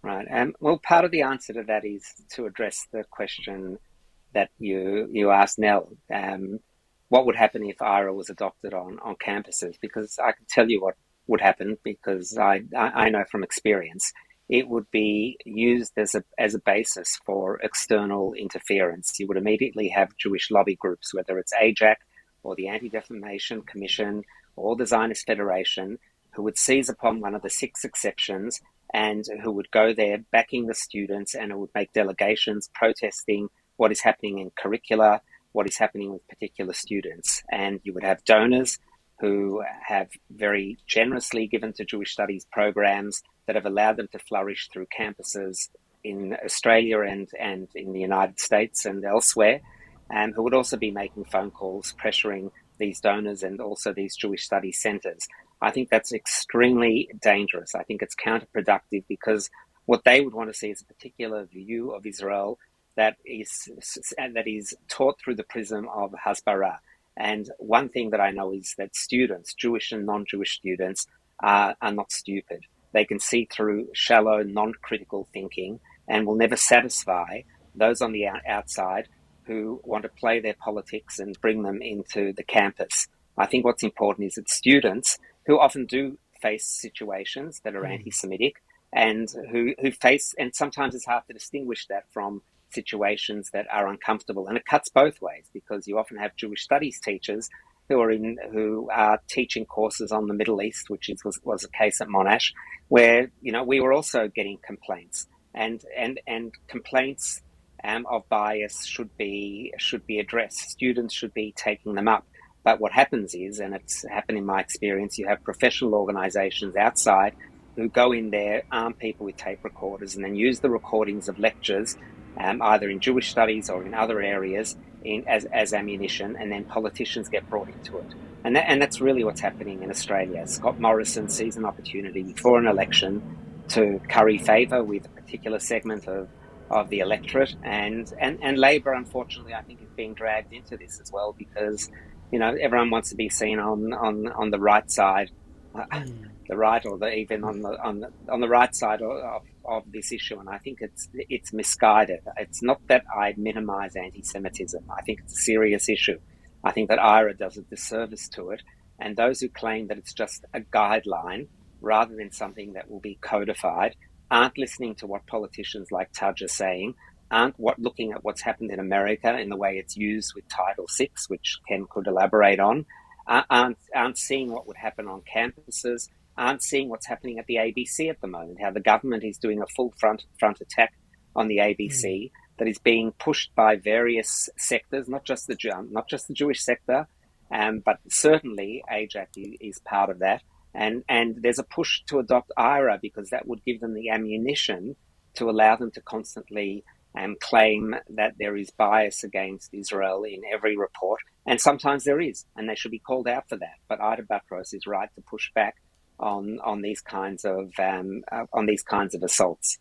Right. Well, part of the answer to that is to address the question that you asked Nell. What would happen if IHRA was adopted on campuses? Because I can tell you what would happen because I know from experience. It would be used as a basis for external interference. You would immediately have Jewish lobby groups, whether it's AJAC or the Anti-Defamation Commission or the Zionist Federation, who would seize upon one of the six exceptions and who would go there backing the students, and it would make delegations protesting what is happening in curricula, what is happening with particular students. And you would have donors who have very generously given to Jewish studies programs that have allowed them to flourish through campuses in Australia and in the United States and elsewhere, and who would also be making phone calls, pressuring these donors and also these Jewish studies centres. I think that's extremely dangerous. I think it's counterproductive because what they would want to see is a particular view of Israel that is taught through the prism of Hasbara. And one thing that I know is that students, Jewish and non-Jewish students, are not stupid. They can see through shallow, non-critical thinking and will never satisfy those on the outside who want to play their politics and bring them into the campus. I think what's important is that students who often do face situations that are anti-Semitic and who face, and sometimes it's hard to distinguish that from situations that are uncomfortable. And it cuts both ways because you often have Jewish studies teachers who are teaching courses on the Middle East, which was the case at Monash, where we were also getting complaints and complaints of bias should be addressed. Students should be taking them up. But what happens is, and it's happened in my experience, you have professional organisations outside who go in there, arm people with tape recorders, and then use the recordings of lectures, either in Jewish studies or in other areas, as ammunition, and then politicians get brought into it. And that's really what's happening in Australia. Scott Morrison sees an opportunity before an election to curry favour with a particular segment of the electorate, and Labor, unfortunately, I think is being dragged into this as well because everyone wants to be seen on the right side, the right, or even on the right side of this issue. And I think it's misguided. It's not that I minimise anti-Semitism. I think it's a serious issue. I think that IHRA does a disservice to it, and those who claim that it's just a guideline rather than something that will be codified aren't listening to what politicians like Tudge are saying, aren't looking at what's happened in America in the way it's used with Title VI, which Ken could elaborate on, aren't seeing what would happen on campuses, aren't seeing what's happening at the ABC at the moment, how the government is doing a full front attack on the ABC that is being pushed by various sectors, not just the Jewish sector, but certainly AJAC is part of that. And there's a push to adopt IHRA because that would give them the ammunition to allow them to constantly claim that there is bias against Israel in every report. And sometimes there is, and they should be called out for that. But Ida Buttrose is right to push back on these kinds of assaults.